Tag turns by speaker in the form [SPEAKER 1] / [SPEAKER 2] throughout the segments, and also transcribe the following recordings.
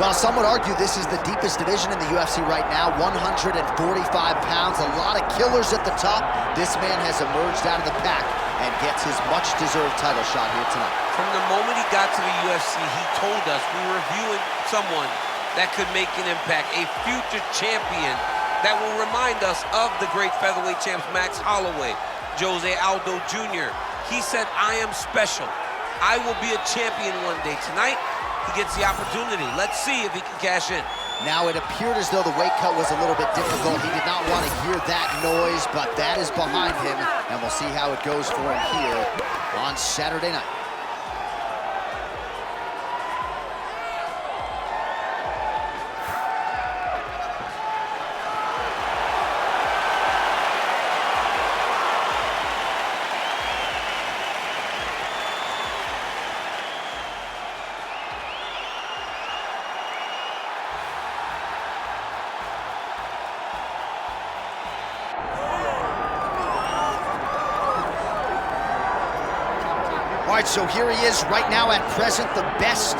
[SPEAKER 1] Well, some would argue this is the deepest division in the UFC right now, 145 pounds, a lot of killers at the top. This man has emerged out of the pack and gets his much-deserved title shot here tonight.
[SPEAKER 2] From the moment he got to the UFC, he told us we were viewing someone that could make an impact, a future champion that will remind us of the great featherweight champs Max Holloway, Jose Aldo Jr. He said, I am special. I will be a champion one day. Tonight, he gets the opportunity. Let's see if he can cash in.
[SPEAKER 1] Now, it appeared as though the weight cut was a little bit difficult. He did not want to hear that noise, but that is behind him, and we'll see how it goes for him here on Saturday night. All right, so here he is right now at present, the best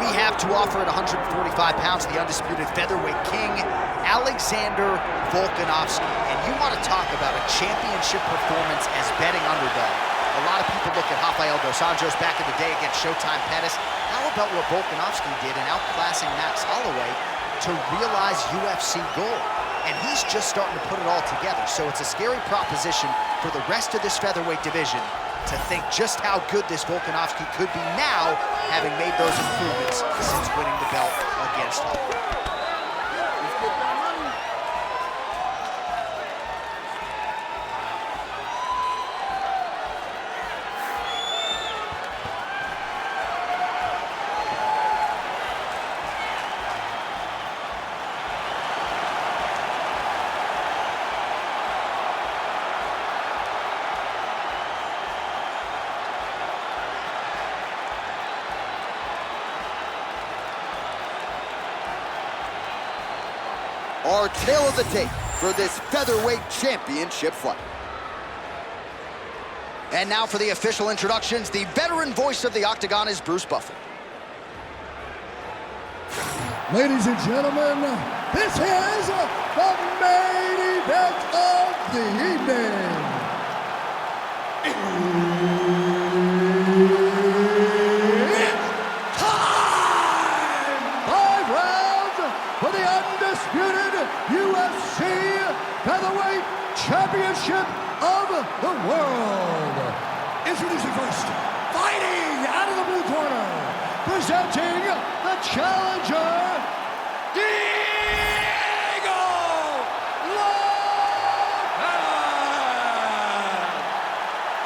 [SPEAKER 1] we have to offer at 145 pounds, the undisputed featherweight king, Alexander Volkanovski. And you want to talk about a championship performance as betting underdog. A lot of people look at Rafael dos Anjos back in the day against Showtime Pettis. How about what Volkanovski did in outclassing Max Holloway to realize UFC gold? And he's just starting to put it all together. So it's a scary proposition for the rest of this featherweight division to think just how good this Volkanovski could be now, having made those improvements since winning the belt against Holloway.
[SPEAKER 3] Our tale of the tape for this featherweight championship fight.
[SPEAKER 1] And now for the official introductions, the veteran voice of the Octagon is Bruce Buffer.
[SPEAKER 4] Ladies and gentlemen, this is the main event of the evening. It's time! 5 rounds for the undisputed UFC Featherweight Championship of the world. Introducing first, fighting out of the blue corner, presenting the challenger, Diego Lopes.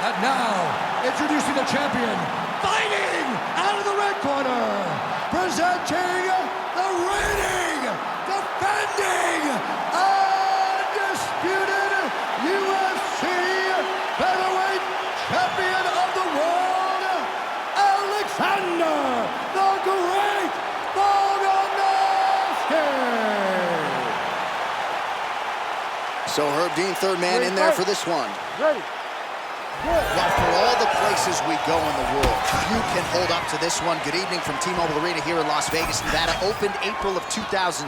[SPEAKER 4] And now, introducing the champion, fighting out of the red corner, presenting the reigning, defending, undisputed UFC Featherweight Champion of the world, Alexander the Great Volkanovski.
[SPEAKER 3] So Herb Dean, third man in there for this one.
[SPEAKER 4] Ready.
[SPEAKER 1] Well, for all the places we go in the world, few can hold up to this one. Good evening from T-Mobile Arena here in Las Vegas, Nevada. Opened April of 2016.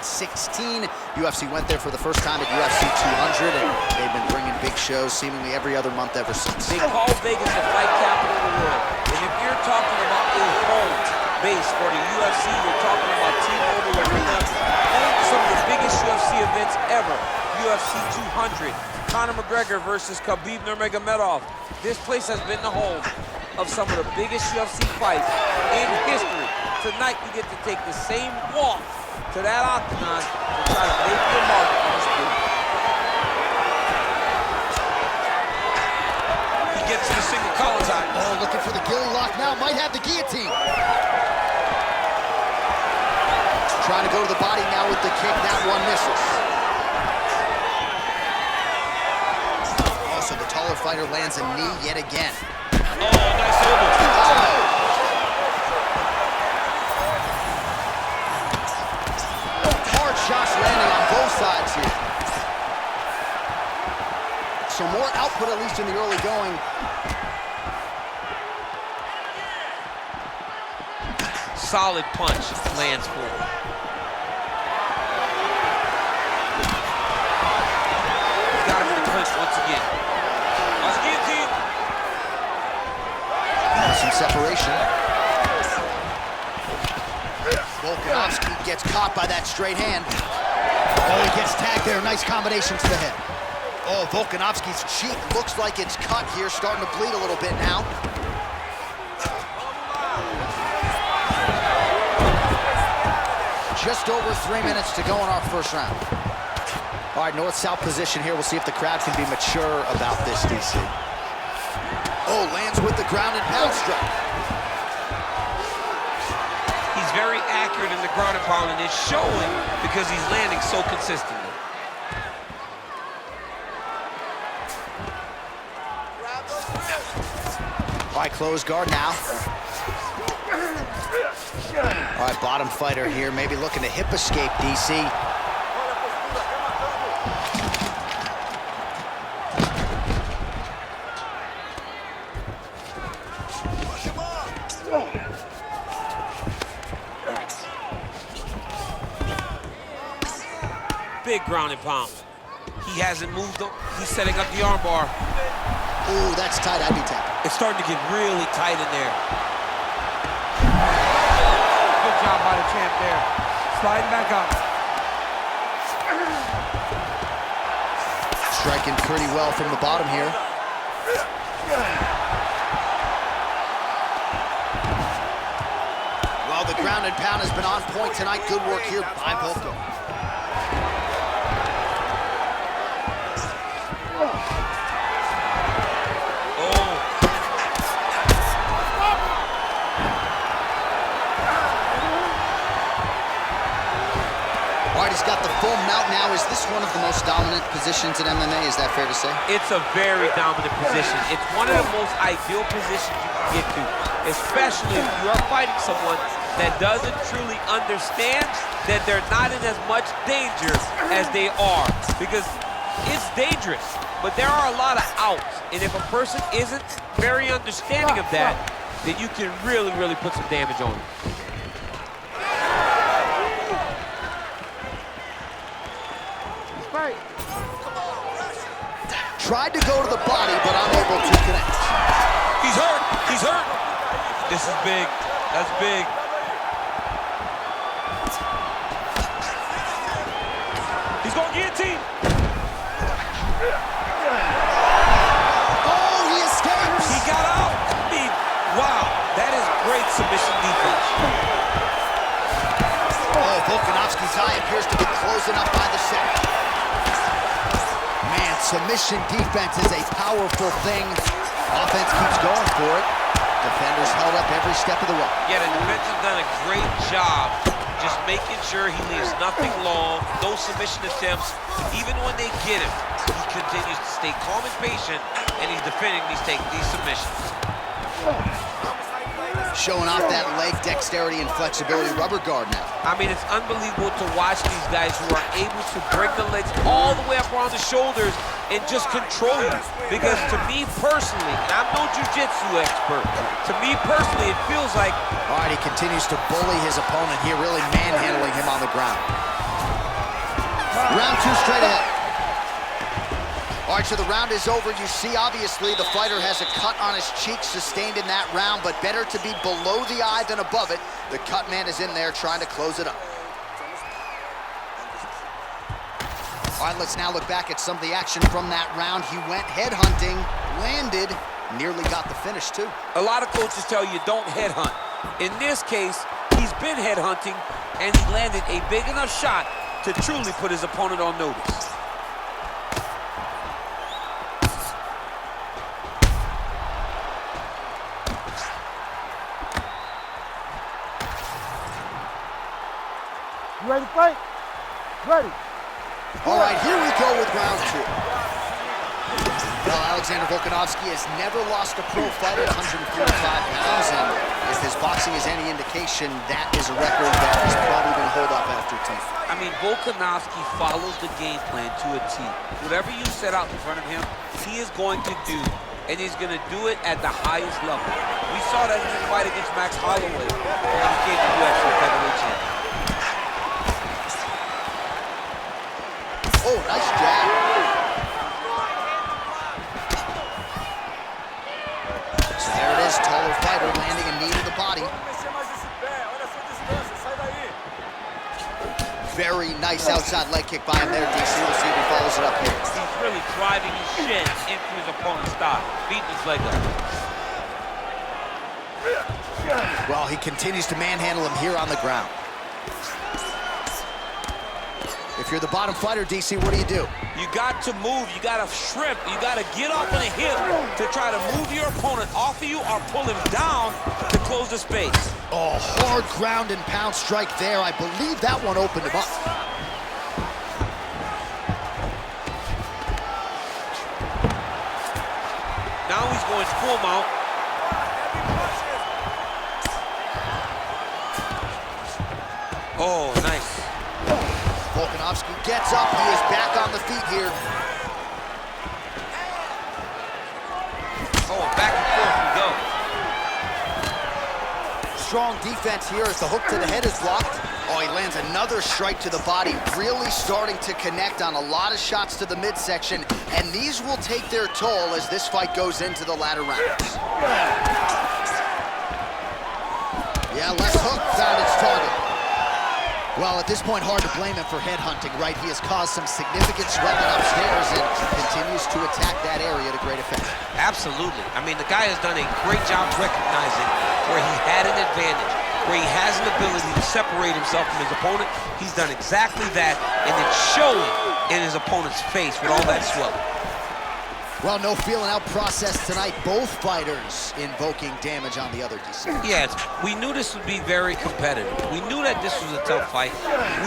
[SPEAKER 1] UFC went there for the first time at UFC 200, and they've been bringing big shows seemingly every other month ever since.
[SPEAKER 2] They call Vegas the fight capital of the world. And if you're talking about a home base for the UFC, you're talking about T-Mobile Arena, home to some of the biggest UFC events ever. UFC 200, Conor McGregor versus Khabib Nurmagomedov. This place has been the home of some of the biggest UFC fights in history. Tonight, you get to take the same walk to that octagon to try to make your mark on the sport. He gets the single collar tie.
[SPEAKER 1] Oh, looking for the gilly lock now. Might have the guillotine. Trying to go to the body now with the kick. That one misses. So the taller fighter lands a knee yet again.
[SPEAKER 2] Oh, nice elbow.
[SPEAKER 1] Hard shots landing on both sides here. So more output, at least in the early going.
[SPEAKER 2] Solid punch lands for him. once again. Guillotine.
[SPEAKER 1] Some separation. Volkanovski gets caught by that straight hand. Oh, he gets tagged there. Nice combination to the head. Oh, Volkanovski's cheek looks like it's cut here, starting to bleed a little bit now. Just over 3 minutes to go in our first round. All right, north-south position here. We'll see if the crowd can be mature about this, DC. Oh, lands with the ground and pound strike.
[SPEAKER 2] He's very accurate in the ground and pound, and it's showing because he's landing so consistently.
[SPEAKER 1] All right, close guard now. All right, bottom fighter here, maybe looking to hip escape, DC.
[SPEAKER 2] Big ground and pound. He hasn't moved up. He's setting up the armbar.
[SPEAKER 1] Ooh, that's tight. I'd be tapped.
[SPEAKER 2] It's starting to get really tight in there.
[SPEAKER 5] Good job by the champ there. Sliding back up.
[SPEAKER 1] Striking pretty well from the bottom here. Well, the ground and pound has been on point tonight. Good work here by Volko. He's got the full mount now. Is this one of the most dominant positions in MMA? Is that fair to say?
[SPEAKER 2] It's a very dominant position. It's one of the most ideal positions you can get to, especially if you are fighting someone that doesn't truly understand that they're not in as much danger as they are. Because it's dangerous, but there are a lot of outs. And if a person isn't very understanding of that, then you can really, really put some damage on them.
[SPEAKER 1] Tried to go to the body, but unable to connect.
[SPEAKER 2] He's hurt. He's hurt. This is big. That's big. He's going guillotine.
[SPEAKER 1] Oh, he escapes.
[SPEAKER 2] He got out. I mean, wow. That is great submission defense.
[SPEAKER 1] Oh, Volkanovski's eye appears to be closing up by the second. Man, submission defense is a powerful thing. Offense keeps going for it. Defenders held up every step of the way.
[SPEAKER 2] Yeah, the defense has done a great job just making sure he leaves nothing long, no submission attempts. Even when they get him, he continues to stay calm and patient, and he's defending these submissions.
[SPEAKER 1] Showing off that leg dexterity and flexibility. Rubber guard now.
[SPEAKER 2] I mean, it's unbelievable to watch these guys who are able to bring the legs all the way up around the shoulders and just control you. Because to me personally, and I'm no jiu-jitsu expert, to me personally, it feels like...
[SPEAKER 1] All right, he continues to bully his opponent here, really manhandling him on the ground. Round two straight ahead. All right, so the round is over. You see, obviously, the fighter has a cut on his cheek sustained in that round, but better to be below the eye than above it. The cut man is in there trying to close it up. All right, let's now look back at some of the action from that round. He went headhunting, landed, nearly got the finish, too.
[SPEAKER 2] A lot of coaches tell you don't headhunt. In this case, he's been headhunting, and he landed a big enough shot to truly put his opponent on notice.
[SPEAKER 5] You ready to fight? Ready.
[SPEAKER 1] All right, here we go with round two. Well, Alexander Volkanovski has never lost a pro fight at 145 pounds, and if his boxing is any indication, that is a record that he's probably going to hold up after 10.
[SPEAKER 2] I mean, Volkanovski follows the game plan to a T. Whatever you set out in front of him, he is going to do, and he's going to do it at the highest level. We saw that in his fight against Max Holloway when he became the UFC featherweight champion.
[SPEAKER 1] Oh, nice jab. knee to the body. Very nice outside leg kick by him there, DC. We'll see if he follows it up here.
[SPEAKER 2] He's really driving his shin into his opponent's thigh, beating his leg up.
[SPEAKER 1] Well, he continues to manhandle him here on the ground. If you're the bottom fighter, DC, what do?
[SPEAKER 2] You got to move, you got to shrimp, you got to get off on a hip to try to move your opponent off of you or pull him down to close the space.
[SPEAKER 1] Oh, hard ground and pound strike there. I believe that one opened him up.
[SPEAKER 2] Now he's going full mount. Oh, nice.
[SPEAKER 1] Volkanovski gets up. He is back on the feet here.
[SPEAKER 2] Oh, back and forth we go.
[SPEAKER 1] Strong defense here as the hook to the head is blocked. Oh, he lands another strike to the body, really starting to connect on a lot of shots to the midsection, and these will take their toll as this fight goes into the latter rounds. Yeah, left hook found its target. Well, at this point, hard to blame him for headhunting, right? He has caused some significant swelling upstairs and continues to attack that area to great effect.
[SPEAKER 2] Absolutely. I mean, the guy has done a great job recognizing where he had an advantage, where he has an ability to separate himself from his opponent. He's done exactly that, and it's showing in his opponent's face with all that swelling.
[SPEAKER 1] Well, no feeling out process tonight. Both fighters invoking damage on the other, DC.
[SPEAKER 2] Yes, we knew this would be very competitive. We knew that this was a tough fight.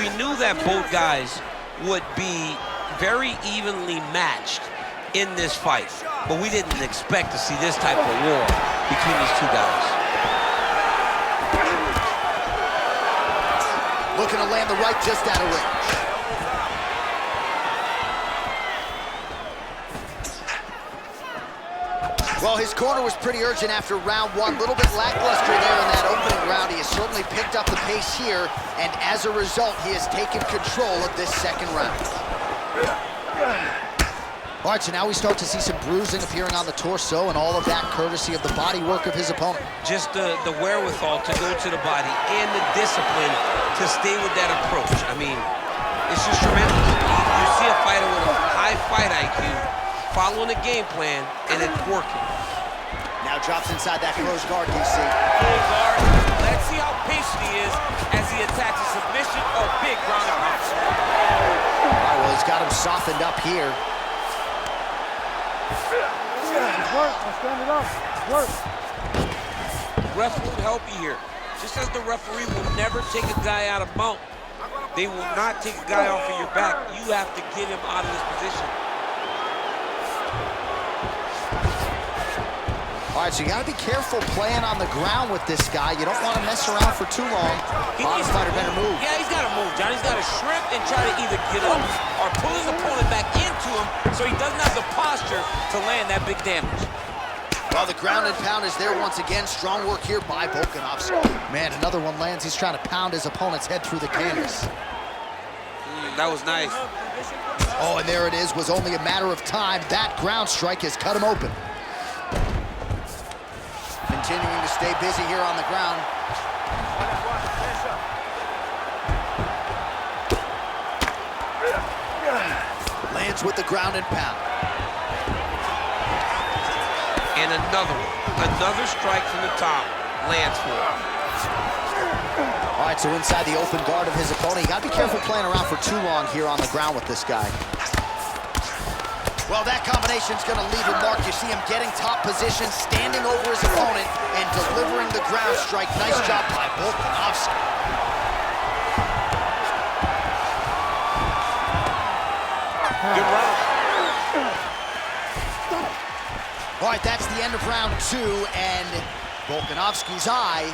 [SPEAKER 2] We knew that both guys would be very evenly matched in this fight. But we didn't expect to see this type of war between these two guys.
[SPEAKER 1] Looking to land the right just out of range. Well, his corner was pretty urgent after round one. A little bit lackluster there in that opening round. He has certainly picked up the pace here, and as a result, he has taken control of this second round. All right, so now we start to see some bruising appearing on the torso, and all of that courtesy of the body work of his opponent.
[SPEAKER 2] Just the wherewithal to go to the body and the discipline to stay with that approach. I mean, it's just tremendous. You see a fighter with a high fight IQ following a game plan, and it's working.
[SPEAKER 1] Now drops inside that closed guard, DC.
[SPEAKER 2] Full guard. Let's see how patient he is as he attacks a submission or big ground and pound.
[SPEAKER 1] All right, well, he's got him softened up here.
[SPEAKER 5] Work, I'll stand it up. Work.
[SPEAKER 2] Ref will help you here. Just as the referee will never take a guy out of mount, they will not take a guy off of your back. You have to get him out of this position.
[SPEAKER 1] All right, so you got to be careful playing on the ground with this guy. You don't want to mess around for too long. Bottom fighter better move.
[SPEAKER 2] Yeah, he's got to move, John. He's got to shrimp and try to either get up or pull his opponent back into him so he doesn't have the posture to land that big damage.
[SPEAKER 1] Well, the ground and pound is there once again. Strong work here by Volkanovski. Man, another one lands. He's trying to pound his opponent's head through the canvas.
[SPEAKER 2] That was nice.
[SPEAKER 1] Oh, and there it is. Was only a matter of time. That ground strike has cut him open. Continuing to stay busy here on the ground. Lands with the ground and pound.
[SPEAKER 2] And another one. Another strike from the top. Lands for him.
[SPEAKER 1] All right, so inside the open guard of his opponent. You got to be careful playing around for too long here on the ground with this guy. Well, that combination's going to leave a mark. You see him getting top position, standing over his opponent, and delivering the ground strike. Nice job by Volkanovski.
[SPEAKER 2] Good round.
[SPEAKER 1] All right, that's the end of round two, and Volkanovski's eye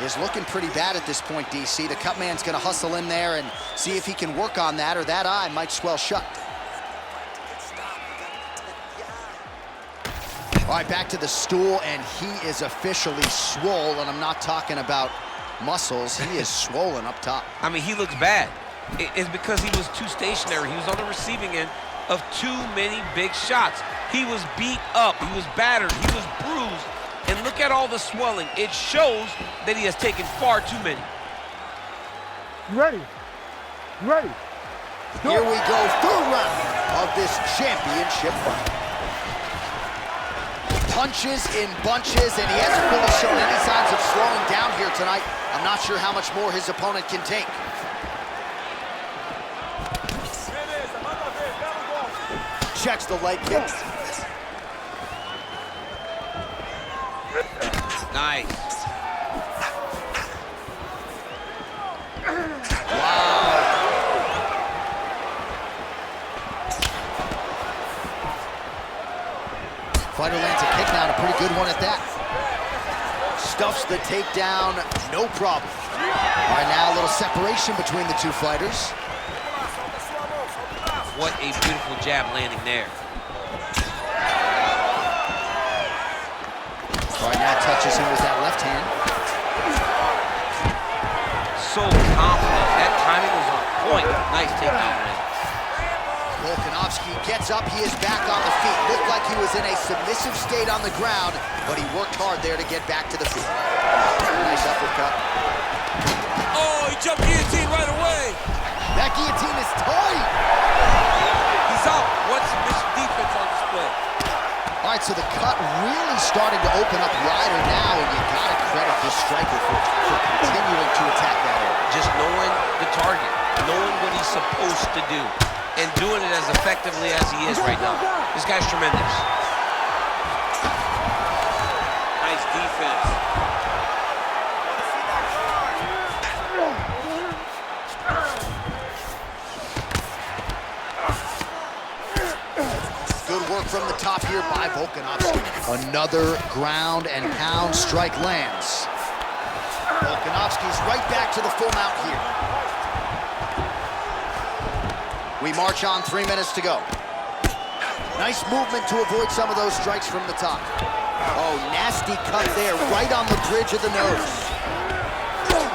[SPEAKER 1] is looking pretty bad at this point, DC. The cut man's going to hustle in there and see if he can work on that, or that eye might swell shut. All right, back to the stool, and he is officially swollen. I'm not talking about muscles. He is swollen up top.
[SPEAKER 2] I mean, he looks bad. It's because he was too stationary. He was on the receiving end of too many big shots. He was beat up. He was battered. He was bruised. And look at all the swelling. It shows that he has taken far too many.
[SPEAKER 4] Ready? Ready?
[SPEAKER 3] Here we go, third round of this championship fight. Punches in bunches, and he hasn't really shown any signs of slowing down here tonight. I'm not sure how much more his opponent can take. Checks the leg kick.
[SPEAKER 2] Nice.
[SPEAKER 1] Fighter lands a kick now, and a pretty good one at that.
[SPEAKER 3] Stuffs the takedown, no problem.
[SPEAKER 1] All right, now a little separation between the two fighters.
[SPEAKER 2] What a beautiful jab landing there.
[SPEAKER 1] All right, now touches him with that left hand.
[SPEAKER 2] So confident. That timing was on point. Nice takedown land.
[SPEAKER 1] Volkanovski gets up, he is back on the feet. Looked like he was in a submissive state on the ground, but he worked hard there to get back to the feet. Nice uppercut.
[SPEAKER 2] Oh, he jumped guillotine right away.
[SPEAKER 1] That guillotine is tight.
[SPEAKER 2] He's out. What's the mission defense on display?
[SPEAKER 1] All right, so the cut really starting to open up wider now, and you gotta credit this striker for continuing to attack that area.
[SPEAKER 2] Just knowing the target, knowing what he's supposed to do, and doing it as effectively as he is right now. This guy's tremendous. Nice defense.
[SPEAKER 1] Good work from the top here by Volkanovski. Another ground and pound strike lands. Volkanovski's right back to the full mount here. We march on, 3 minutes to go. Nice movement to avoid some of those strikes from the top. Oh, nasty cut there, right on the bridge of the nose.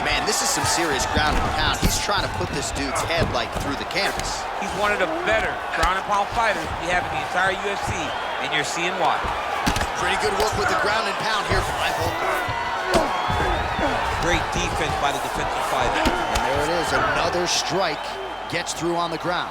[SPEAKER 1] Man, this is some serious ground and pound. He's trying to put this dude's head, like, through the canvas.
[SPEAKER 2] He's one of the better ground and pound fighters we have in the entire UFC, and you're seeing why.
[SPEAKER 1] Pretty good work with the ground and pound here from Volk.
[SPEAKER 2] Great defense by the defensive fighter.
[SPEAKER 1] And there it is, another strike. Gets through on the ground.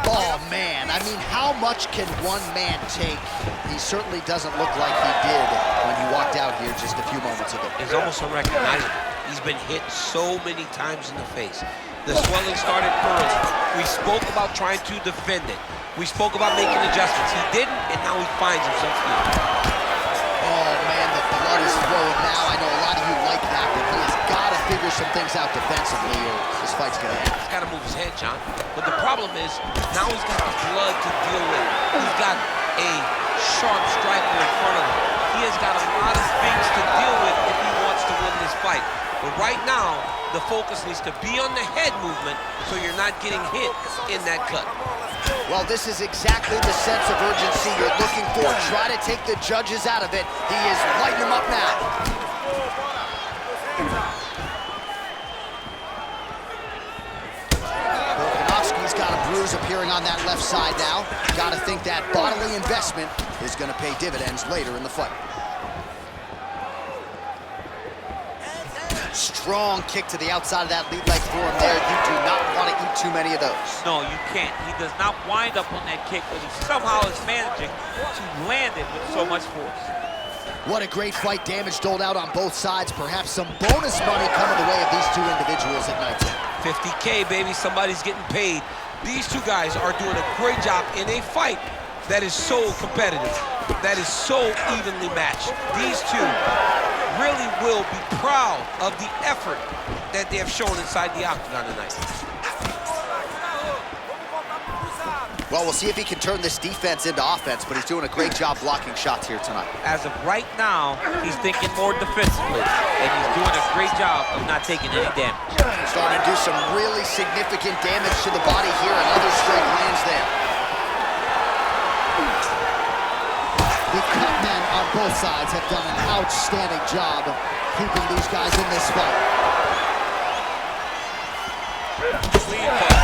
[SPEAKER 1] Oh, man. I mean, how much can one man take? He certainly doesn't look like he did when he walked out here just a few moments ago.
[SPEAKER 2] It's almost unrecognizable. He's been hit so many times in the face. The swelling started early. We spoke about trying to defend it. We spoke about making adjustments. He didn't, and now he finds himself here.
[SPEAKER 1] Oh, man, the blood is flowing now. I know a lot of you like that, but he has got to figure some things out defensively, or this fight's going to end.
[SPEAKER 2] He's got to move his head, John. But the problem is, now he's got the blood to deal with. He's got a sharp striker in front of him. He has got a lot of things to deal with if he wants to win this fight. But right now, the focus needs to be on the head movement so you're not getting hit in that cut.
[SPEAKER 1] Well, this is exactly the sense of urgency you're looking for. Try to take the judges out of it. He is lighting them up now. Volkanovski's got a bruise appearing on that left side now. Got to think that bodily investment is going to pay dividends later in the fight. Strong kick to the outside of that lead leg for him there. You do not want to eat too many of those.
[SPEAKER 2] No, you can't. He does not wind up on that kick, but he somehow is managing to land it with so much force.
[SPEAKER 1] What a great fight. Damage doled out on both sides. Perhaps some bonus money coming the way of these two individuals at night 10.
[SPEAKER 2] $50K, baby. Somebody's getting paid. These two guys are doing a great job in a fight that is so competitive, that is so evenly matched. These two really will be proud of the effort that they have shown inside the octagon tonight.
[SPEAKER 1] Well, we'll see if he can turn this defense into offense, but he's doing a great job blocking shots here tonight.
[SPEAKER 2] As of right now, he's thinking more defensively, and he's doing a great job of not taking any damage.
[SPEAKER 1] Starting to do some really significant damage to the body here. Another strike lands there. The cut men on both sides have done an outstanding job of keeping these guys in this fight.
[SPEAKER 2] Clean punch.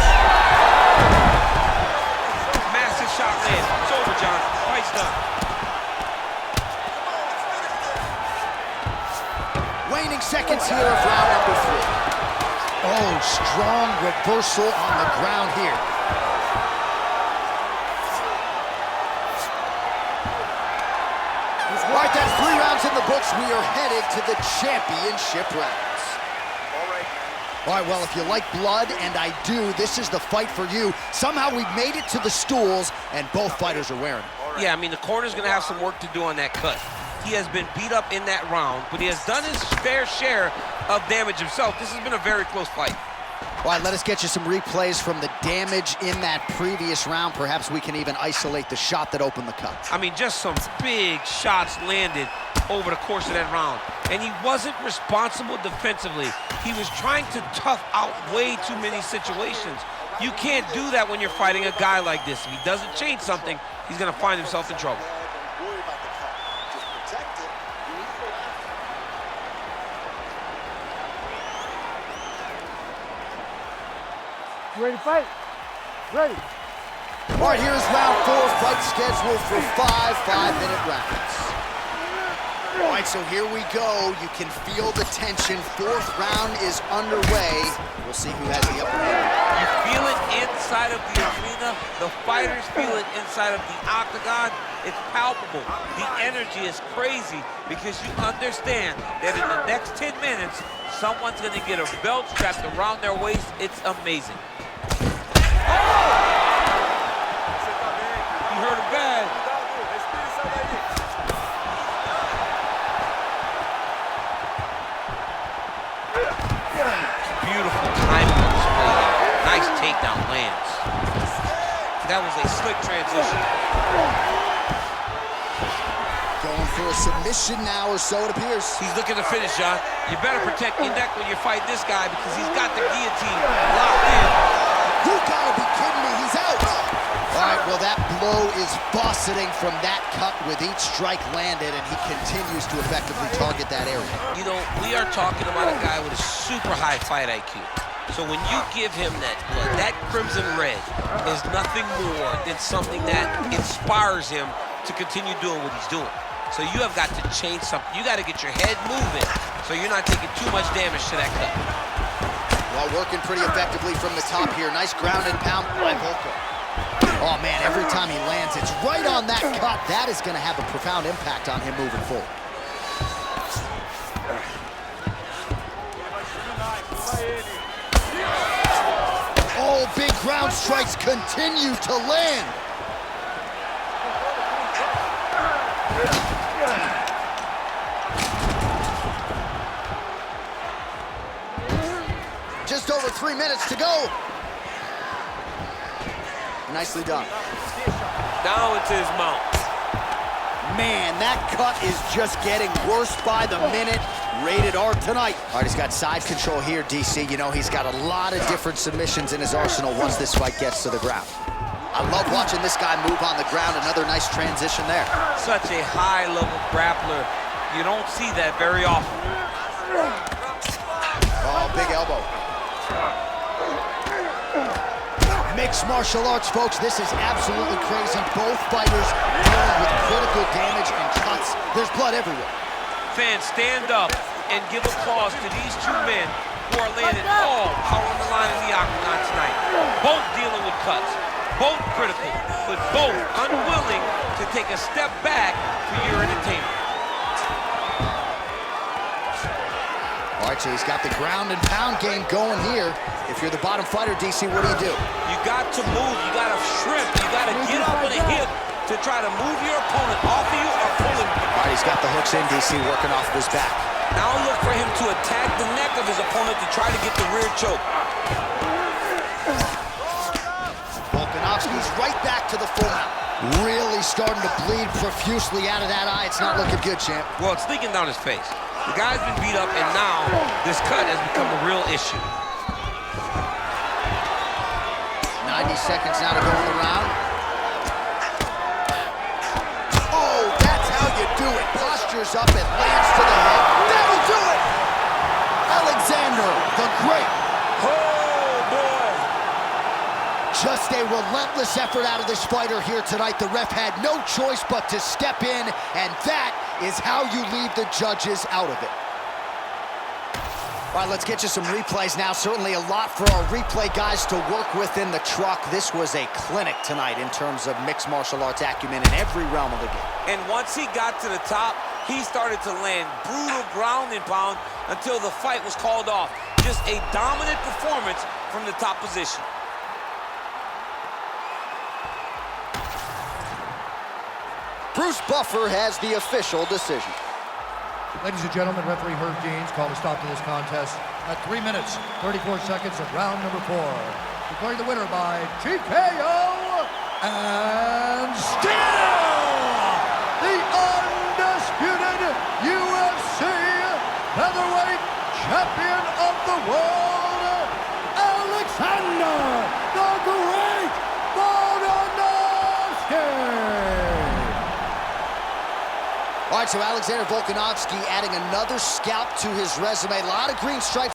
[SPEAKER 2] Massive shot lands. It's over, John. Fight's done.
[SPEAKER 1] reversal on the ground here. All right, that's 3 rounds in the books. We are headed to the championship rounds. All right, well, if you like blood, and I do, this is the fight for you. Somehow we've made it to the stools, and both fighters are wearing it.
[SPEAKER 2] Yeah, I mean, the corner's going to have some work to do on that cut. He has been beat up in that round, but he has done his fair share of damage himself. This has been a very close fight.
[SPEAKER 1] All right, let us get you some replays from the damage in that previous round. Perhaps we can even isolate the shot that opened the cut.
[SPEAKER 2] I mean, just some big shots landed over the course of that round. And he wasn't responsible defensively. He was trying to tough out way too many situations. You can't do that when you're fighting a guy like this. If he doesn't change something, he's going to find himself in trouble.
[SPEAKER 5] You ready to fight? Ready.
[SPEAKER 1] All right, here's round 4, fight scheduled for 5 5-minute rounds. All right, so here we go. You can feel the tension. 4th round is underway. We'll see who has the upper hand.
[SPEAKER 2] You feel it inside of the arena. The fighters feel it inside of the octagon. It's palpable. The energy is crazy because you understand that in the next 10 minutes, someone's going to get a belt strapped around their waist. It's amazing. You heard him bad. Beautiful timing on display there. Nice takedown lands. That was a slick transition.
[SPEAKER 1] Going for a submission now, or so it appears.
[SPEAKER 2] He's looking to finish, John. You better protect your neck when you fight this guy because he's got the guillotine locked in.
[SPEAKER 1] You gotta be kidding me, he's out! All right, well, that blow is buffeting from that cut with each strike landed, and he continues to effectively target that area.
[SPEAKER 2] You know, we are talking about a guy with a super high fight IQ. So when you give him that blood, that crimson red is nothing more than something that inspires him to continue doing what he's doing. So you have got to change something. You got to get your head moving so you're not taking too much damage to that cut.
[SPEAKER 1] Well, working pretty effectively from the top here. Nice ground and pound by Volko. Oh, man, every time he lands, it's right on that cut. That is going to have a profound impact on him moving forward. Oh, big ground strikes continue to land. Just over 3 minutes to go. Nicely done.
[SPEAKER 2] Down into his mouth.
[SPEAKER 1] Man, that cut is just getting worse by the minute. Rated R tonight. All right, he's got side control here, DC. You know, he's got a lot of different submissions in his arsenal once this fight gets to the ground. I love watching this guy move on the ground. Another nice transition there.
[SPEAKER 2] Such a high-level grappler. You don't see that very often.
[SPEAKER 1] Oh, big elbow. Mixed martial arts, folks. This is absolutely crazy. Both fighters dealing with critical damage and cuts. There's blood everywhere.
[SPEAKER 2] Fans, stand up and give applause to these two men who are landing all power on the line in the octagon tonight. Both dealing with cuts, both critical, but both unwilling to take a step back for your entertainment.
[SPEAKER 1] All right, so he's got the ground and pound game going here. If you're the bottom fighter, DC, what do?
[SPEAKER 2] You got to move, you got to shrimp, you got to get up on a hip to try to move your opponent off of you or pull him.
[SPEAKER 1] All right, he's got the hooks in, DC, working off of his back.
[SPEAKER 2] Now look for him to attack the neck of his opponent to try to get the rear choke.
[SPEAKER 1] Volkanovski's right back to the full mount. Really starting to bleed profusely out of that eye. It's not looking good, champ.
[SPEAKER 2] Well, it's leaking down his face. The guy's been beat up, and now this cut has become a real issue.
[SPEAKER 1] 90 seconds now to go in the round. Oh, that's how you do it. Postures up and lands to the head. That'll do it! Alexander, the Great.
[SPEAKER 2] Oh, boy.
[SPEAKER 1] Just a relentless effort out of this fighter here tonight. The ref had no choice but to step in, and that is how you leave the judges out of it. All right, let's get you some replays now. Certainly a lot for our replay guys to work with in the truck. This was a clinic tonight in terms of mixed martial arts acumen in every realm of the game.
[SPEAKER 2] And once he got to the top, he started to land brutal ground and pound until the fight was called off. Just a dominant performance from the top position.
[SPEAKER 1] Bruce Buffer has the official decision.
[SPEAKER 4] Ladies and gentlemen, referee Herb Deans called a stop to this contest at 3 minutes, 34 seconds of round number 4. Declaring the winner by TKO and still the undisputed UFC featherweight champion of the world, Alexander the Great Volkanovski.
[SPEAKER 1] All right, so Alexander Volkanovski adding another scalp to his resume. A lot of green stripes.